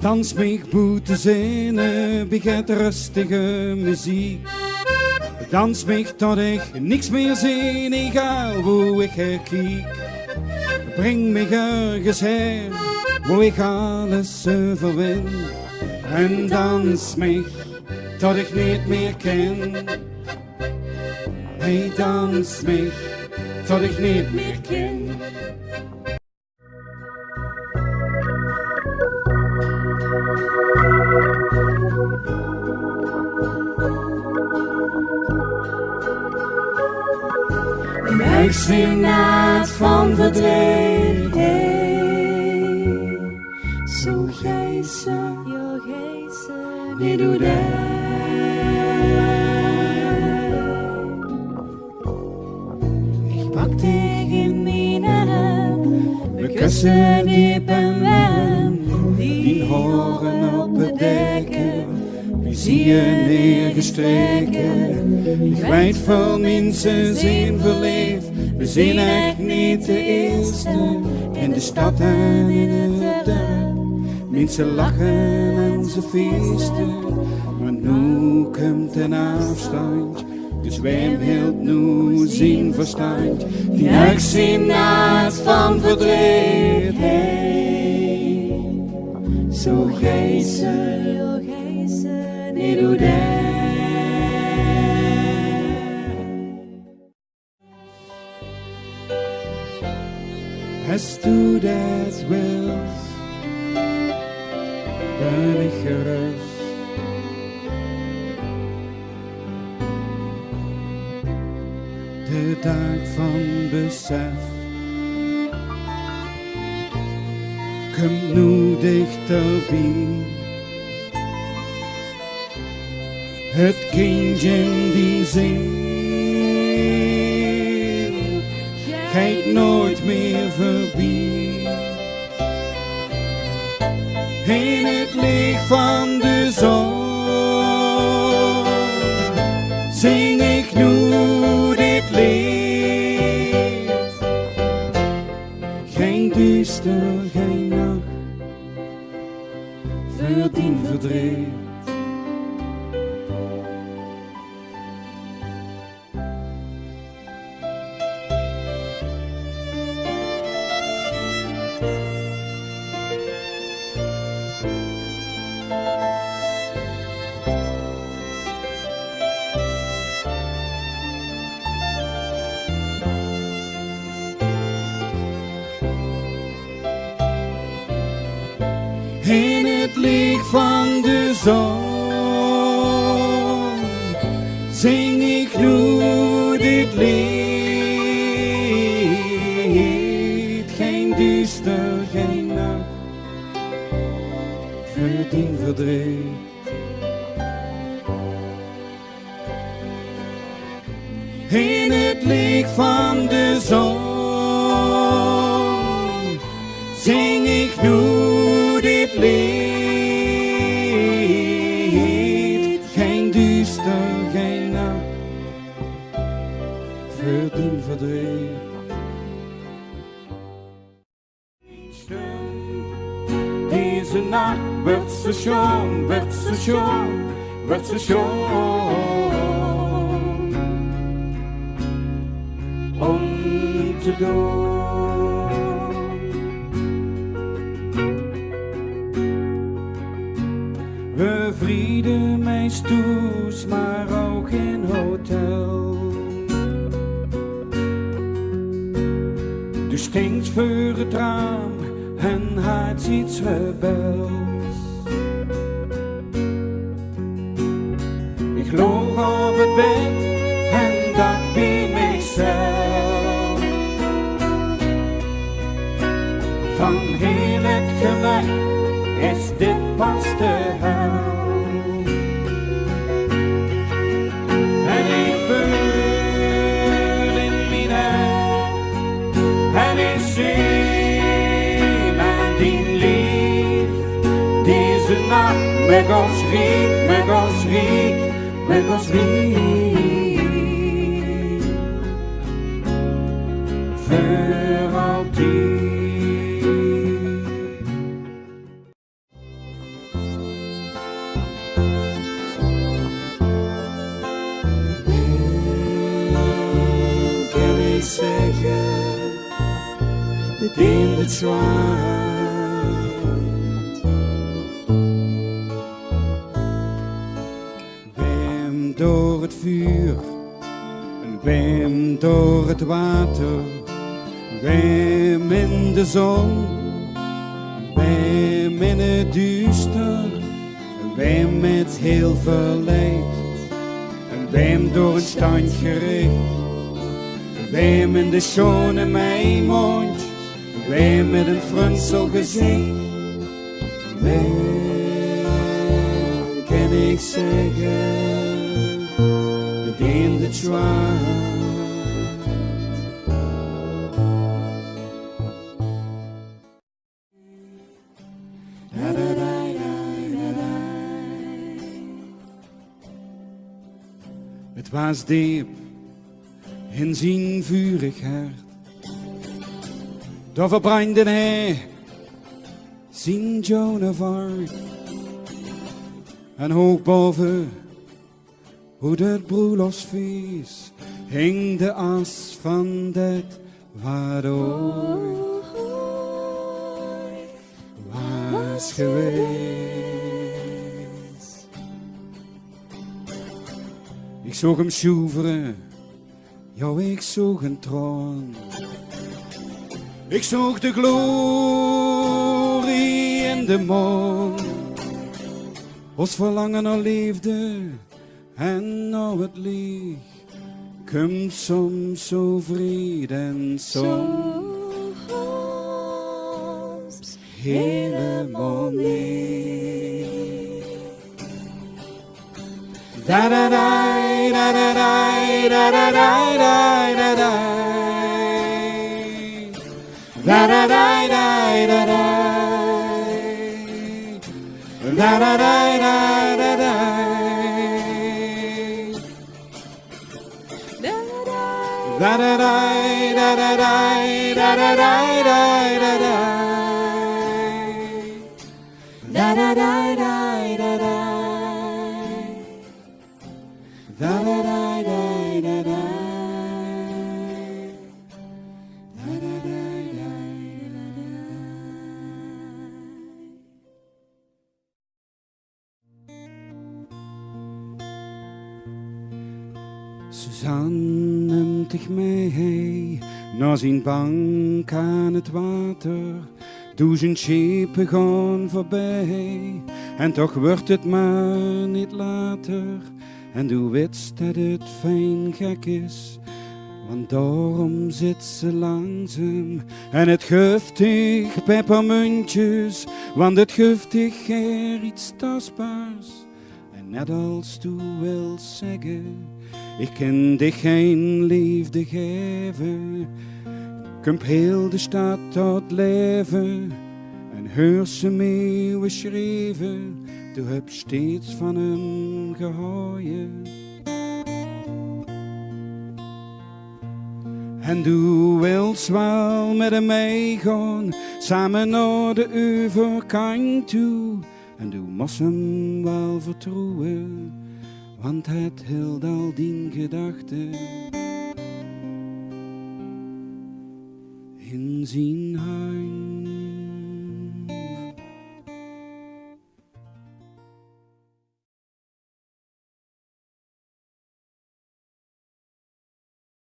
Dans mij goed te zinnen, begint rustige muziek. Dans mij tot ik niks meer zie, egal hoe ik er kijk. Breng mij ergens heen, waar ik alles overwin. En dans mij tot ik niet meer ken. Hij dans mij tot ik niet meer ken. Een huisinaat van verdriet, hey. Zo gijzen, niet doe dat. Ik pak tegen mijn arm, we kussen diep en warm. Die horen op het dekken, wie zie je neergestreken. Ik weet veel mensen zijn verleefd, we zijn echt niet de eerste. In de stad en in het dorp, mensen lachen en ze feesten. Maar nu komt een afstand, dus wij hield nu zijn verstand. Die huisinaat van verdriet, hey. Zo gijzen, niet doe dat. Als du dat wilt, ben ik gerust. De dag van besef komt nu dichterbij. Het kindje die zingt, gaat nooit meer voorbij. In het licht van de zon zing ik nu dit lied. Geen duister, geen nacht, verdien verdriet. In het licht van de zon zing ik nu dit lied. Geen duister, geen nacht, verdien verdriet. In het licht van de zon zing ik nu dit lied. Geen duister, geen nacht, verdien verdriet. Deze nacht werd zo schoon, werd zo schoon, werd zo schoon. Om te doen. We vrienden mij stoes, maar ook in hotel. Dus stinkt voor het raam en had iets rebels. Ik loog op het bed en dacht bij mijzelf. Van heel het geluk is dit pas de hel. En ik voel in mijn hart en ik zie mijn dien lief. Deze nacht met ons riek, met ons riek, met ons riek. Voor altijd. in het zwart. Wem door het vuur en wem door het water, wem in de zon, wem in het duister, wem met heel veel leed, en wem door een standje recht, wem in de schone meimond, wem met een frunzel gezicht, wem kan ik zeggen, begin de zwart. Het was diep in zijn vurig hart. Daar verbrandde hij zijn Joan of Arc. En hoog boven hoe het broerlosfeest hing de as van dat wat ooit was geweest. Ik zag hem sjoeveren, ja, ik zag een troon. Ik zag de glorie in de maan. Ons verlangen naar liefde en nou het licht komt soms zo vrede en soms helemaal niet. Da da da da da da da da da da da. Da da da da da da. Da da da da da da. Da da da da da da da da da da da. Da da da da da da. Da da da da da da. Da da da da da. Suzanne neemt zich mee naar zijn bank aan het water. Duizend schepen gaan voorbij en toch wordt het maar niet later. En du weet dat het fijn gek is, want daarom zit ze langzaam. En het giftig pepermuntjes, want het giftig er iets tastbaars. En net als du wilt zeggen, ik kan dich geen liefde geven, komt heel de stad tot leven en hoor ze meeuwen schreeuwen. Du hebt steeds van hem gehouden. En du wilt wel met hem meegaan, samen naar de overkant toe. En du moest hem wel vertrouwen, want het hield al die gedachten in zijn hart.